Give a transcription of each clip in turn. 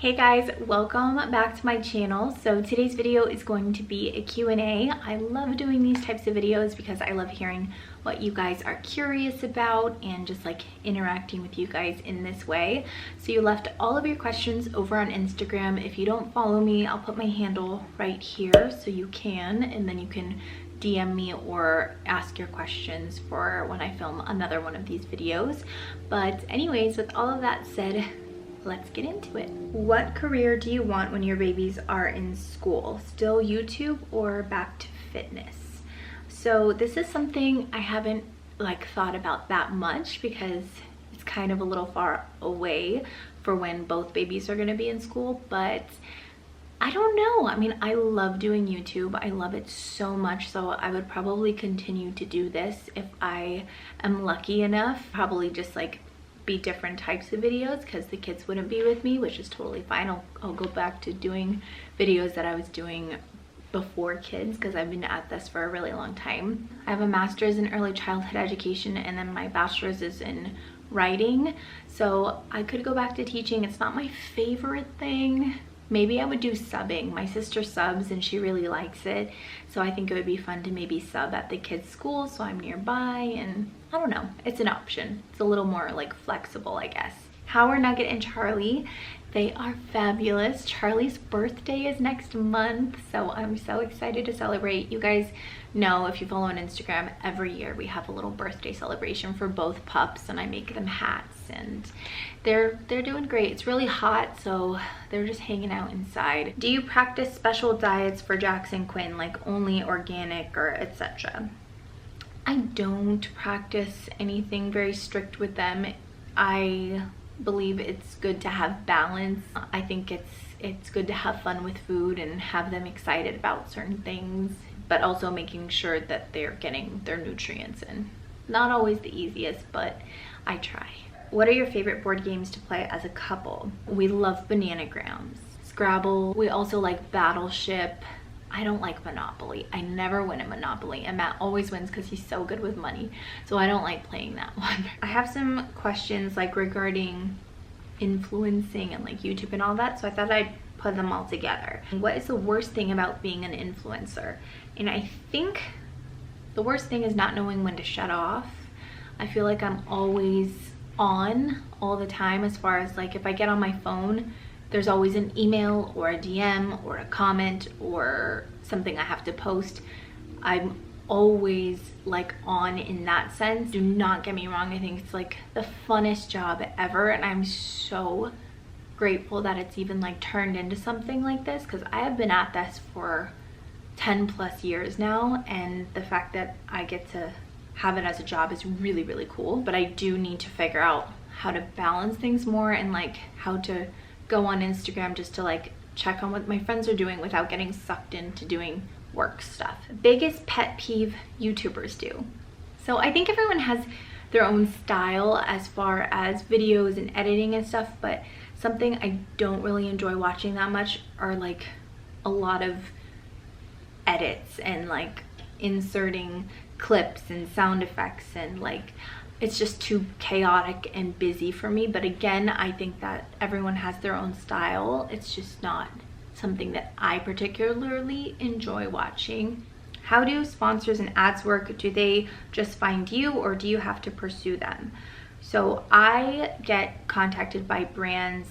Hey guys, welcome back to my channel. So today's video is going to be a Q&A. I love doing these types of videos because I love hearing what you guys are curious about and just like interacting with you guys in this way. So you left all of your questions over on Instagram. If you don't follow me, I'll put my handle right here so you can, and then you can DM me or ask your questions for when I film another one of these videos. But anyways, with all of that said, let's get into it. What career do you want when your babies are in school? Still YouTube or back to fitness? So this is something I haven't thought about that much because it's kind of a little far away for when both babies are going to be in school, but I don't know. I mean, I love doing YouTube. I love it so much, so I would probably continue to do this if I am lucky enough. Probably just be different types of videos because the kids wouldn't be with me, which is totally fine. I'll go back to doing videos that I was doing before kids because I've been at this for a really long time. I have a master's in early childhood education and then my bachelor's is in writing, so I could go back to teaching. It's not my favorite thing. Maybe I would do subbing. My sister subs and she really likes it, so I think it would be fun to maybe sub at the kids' school so I'm nearby, and I don't know, it's an option. It's a little more flexible, I guess. How are Nugget and Charlie? They are fabulous. Charlie's birthday is next month, so I'm so excited to celebrate. You guys know, if you follow on Instagram, every year we have a little birthday celebration for both pups and I make them hats, and they're doing great. It's really hot, so they're just hanging out inside. Do you practice special diets for Jax and Quinn, like only organic or etc.? I don't practice anything very strict with them. I believe it's good to have balance. I think it's good to have fun with food and have them excited about certain things, but also making sure that they're getting their nutrients in. Not always the easiest, but I try. What are your favorite board games to play as a couple? We love Bananagrams, Scrabble. We also like Battleship. I don't like Monopoly. I never win at Monopoly, and Matt always wins because he's so good with money, so I don't like playing that one. I have some questions regarding influencing and YouTube and all that, so I thought I'd put them all together. What is the worst thing about being an influencer? And I think the worst thing is not knowing when to shut off. I feel like I'm always on all the time, as far as if I get on my phone, there's always an email or a DM or a comment or something I have to post. I'm always on in that sense. Do not get me wrong, I think it's the funnest job ever, and I'm so grateful that it's even turned into something like this, because I have been at this for 10 plus years now, and the fact that I get to have it as a job is really, really cool. But I do need to figure out how to balance things more, and how to go on Instagram just to check on what my friends are doing without getting sucked into doing work stuff. Biggest pet peeve YouTubers do. So I think everyone has their own style as far as videos and editing and stuff, but something I don't really enjoy watching that much are a lot of edits and inserting clips and sound effects, and it's just too chaotic and busy for me. But again, I think that everyone has their own style. It's just not something that I particularly enjoy watching. How do sponsors and ads work? Do they just find you or do you have to pursue them? So I get contacted by brands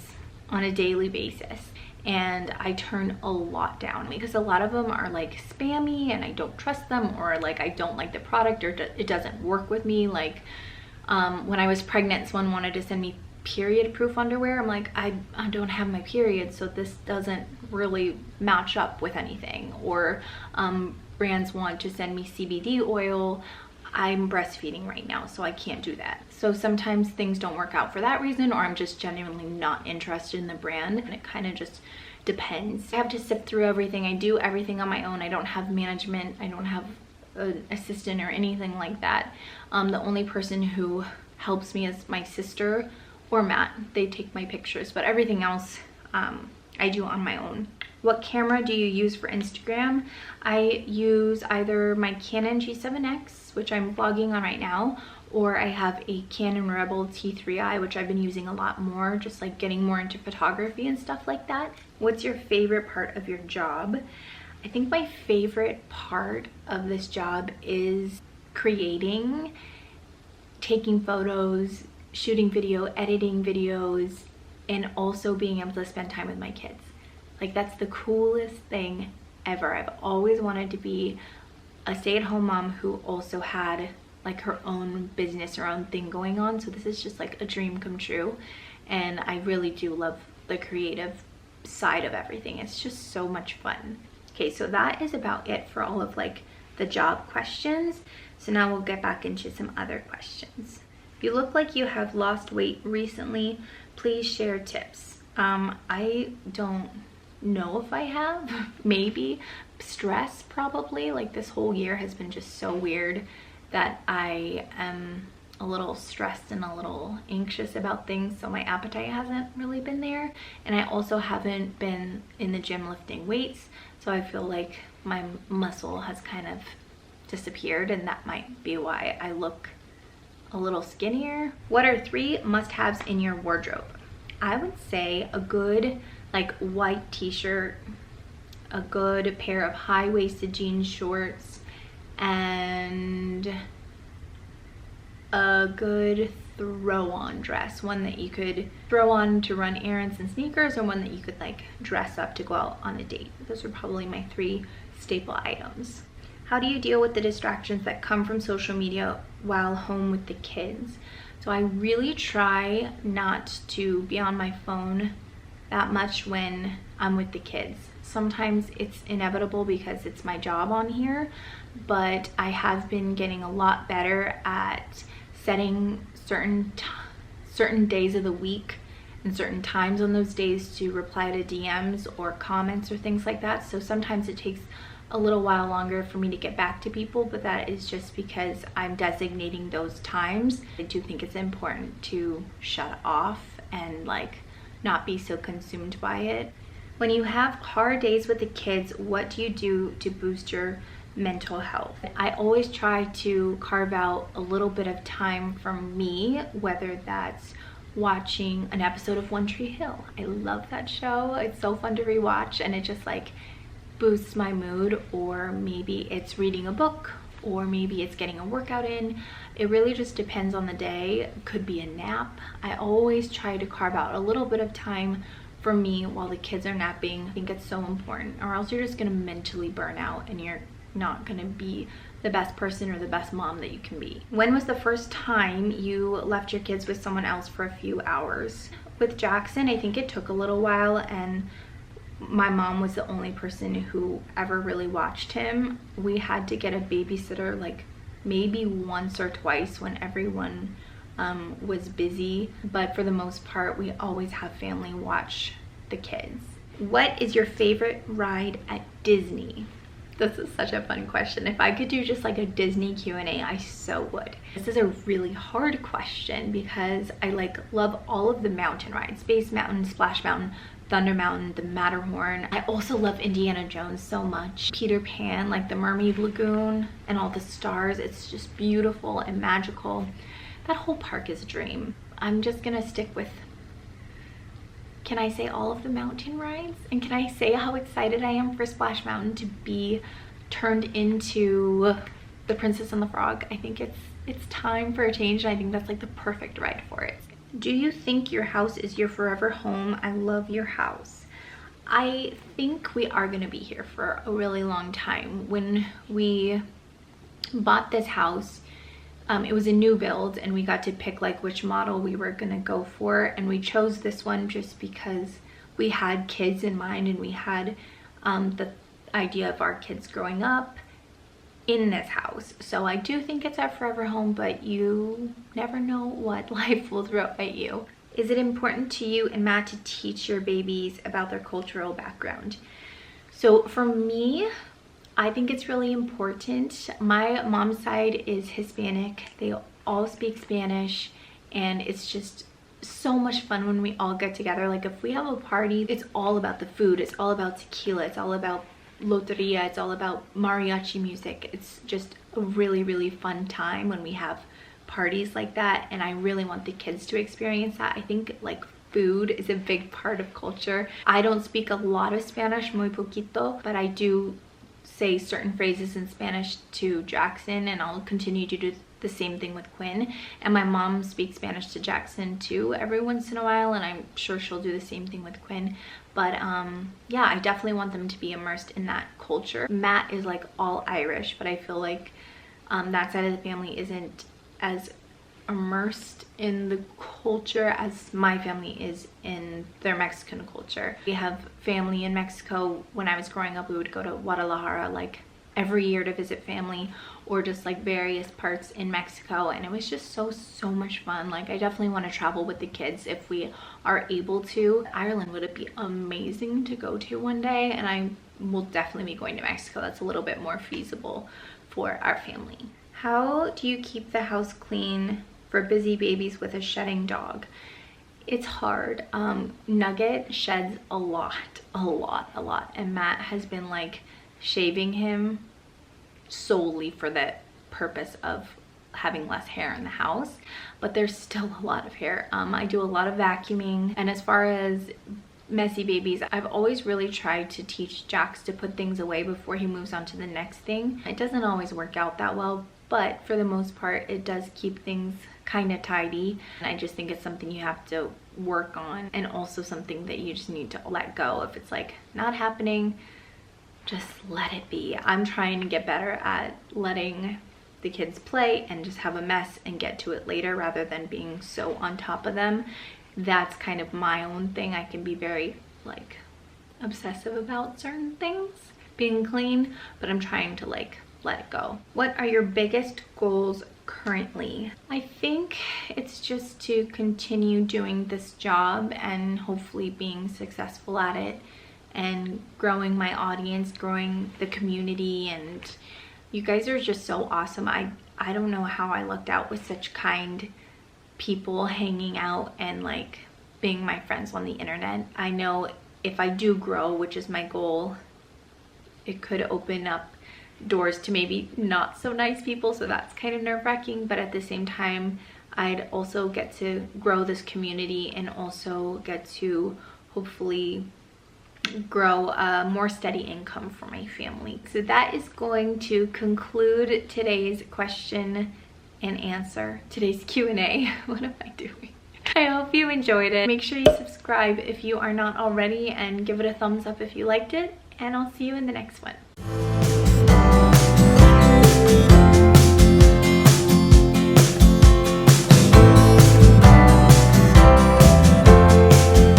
on a daily basis, and I turn a lot down because a lot of them are spammy and I don't trust them, or I don't like the product, or it doesn't work with me. When I was pregnant, someone wanted to send me period proof underwear. I'm I don't have my period, so this doesn't really match up with anything. Or brands want to send me CBD oil. I'm breastfeeding right now, so I can't do that. So sometimes things don't work out for that reason, or I'm just genuinely not interested in the brand, and it kind of just depends. I have to sift through everything. I do everything on my own. I don't have management. I don't have an assistant or anything like that. The only person who helps me is my sister or Matt. They take my pictures, but everything else I do on my own. What camera do you use for Instagram? I use either my Canon G7X, which I'm vlogging on right now, or I have a Canon Rebel T3i, which I've been using a lot more, just like getting more into photography and stuff like that. What's your favorite part of your job? I think my favorite part of this job is creating, taking photos, shooting video, editing videos, and also being able to spend time with my kids. Like, that's the coolest thing ever. I've always wanted to be a stay-at-home mom who also had like her own business, her own thing going on. So this is just like a dream come true. And I really do love the creative side of everything. It's just so much fun. Okay, so that is about it for all of like the job questions. So now we'll get back into some other questions. If you look like you have lost weight recently, please share tips. I don't know if I have. Maybe. Stress, probably. Like, this whole year has been just so weird that I am a little stressed and a little anxious about things, so my appetite hasn't really been there. And I also haven't been in the gym lifting weights, so I feel like my muscle has kind of disappeared, and that might be why I look a little skinnier. What are 3 must-haves in your wardrobe? I would say a good like white t-shirt, a good pair of high-waisted jean shorts, and a good throw-on dress, one that you could throw on to run errands and sneakers, or one that you could like dress up to go out on a date. Those are probably my 3 staple items. How do you deal with the distractions that come from social media while home with the kids? So I really try not to be on my phone that much when I'm with the kids. Sometimes it's inevitable because it's my job on here, but I have been getting a lot better at setting certain days of the week and certain times on those days to reply to DMs or comments or things like that. So sometimes it takes a little while longer for me to get back to people, but that is just because I'm designating those times. I do think it's important to shut off and like not be so consumed by it. When you have hard days with the kids, what do you do to boost your mental health? I always try to carve out a little bit of time for me, whether that's watching an episode of One Tree Hill. I love that show. It's so fun to rewatch, and it just like boosts my mood. Or maybe it's reading a book, or maybe it's getting a workout in. It really just depends on the day. It could be a nap. I always try to carve out a little bit of time for me while the kids are napping. I think it's so important, or else you're just gonna mentally burn out and you're not gonna be the best person or the best mom that you can be. When was the first time you left your kids with someone else for a few hours? With Jackson, I think it took a little while, and my mom was the only person who ever really watched him. We had to get a babysitter like maybe once or twice when everyone was busy, but for the most part we always have family watch the kids. What is your favorite ride at Disney? This is such a fun question. If I could do just like a Disney Q&A, I so would. This is a really hard question because I like love all of the mountain rides. Space Mountain, Splash Mountain, Thunder Mountain, the Matterhorn. I also love Indiana Jones so much. Peter Pan, like the Mermaid Lagoon and all the stars. It's just beautiful and magical. That whole park is a dream. I'm just gonna stick with, can I say all of the mountain rides? And can I say how excited I am for Splash Mountain to be turned into the Princess and the Frog? I think it's time for a change, and I think that's like the perfect ride for it. Do you think your house is your forever home? I love your house. I think we are gonna be here for a really long time. When we bought this house, it was a new build, and we got to pick like which model we were gonna go for, and we chose this one just because we had kids in mind, and we had the idea of our kids growing up in this house. So I do think it's our forever home, but you never know what life will throw at you. Is it important to you and Matt to teach your babies about their cultural background? So for me, I think it's really important. My mom's side is Hispanic. They all speak Spanish, and it's just so much fun when we all get together. Like if we have a party, it's all about the food. It's all about tequila. It's all about loteria. It's all about mariachi music. It's just a really, really fun time when we have parties like that, and I really want the kids to experience that. I think like food is a big part of culture. I don't speak a lot of Spanish, muy poquito, but I do say certain phrases in Spanish to Jackson, and I'll continue to do the same thing with Quinn. And my mom speaks Spanish to Jackson too every once in a while, and I'm sure she'll do the same thing with Quinn. But yeah, I definitely want them to be immersed in that culture. Matt is like all Irish, but I feel like that side of the family isn't as immersed in the culture as my family is in their Mexican culture. We have family in Mexico. When I was growing up, we would go to Guadalajara like every year to visit family, or just like various parts in Mexico, and it was just so much fun. Like I definitely want to travel with the kids if we are able to. Ireland would be amazing to go to one day, and I will definitely be going to Mexico. That's a little bit more feasible for our family. How do you keep the house clean for busy babies with a shedding dog? It's hard. Nugget sheds a lot, and Matt has been like shaving him solely for the purpose of having less hair in the house, but there's still a lot of hair. I do a lot of vacuuming, and as far as messy babies, I've always really tried to teach Jax to put things away before he moves on to the next thing. It doesn't always work out that well, but for the most part it does keep things kind of tidy, and I just think it's something you have to work on, and also something that you just need to let go. If it's like not happening, just let it be. I'm trying to get better at letting the kids play and just have a mess and get to it later, rather than being so on top of them. That's kind of my own thing. I can be very like obsessive about certain things being clean, but I'm trying to like let it go. What are your biggest goals currently? I think it's just to continue doing this job and hopefully being successful at it, and growing my audience, growing the community. And you guys are just so awesome. I don't know how I lucked out with such kind people hanging out and like being my friends on the internet. I know if I do grow, which is my goal, it could open up doors to maybe not so nice people, so that's kind of nerve-wracking. But at the same time, I'd also get to grow this community and also get to hopefully grow a more steady income for my family. So that is going to conclude today's question and answer, today's Q&A. What am I doing? I hope you enjoyed it. Make sure you subscribe if you are not already, and give it a thumbs up if you liked it, and I'll see you in the next one.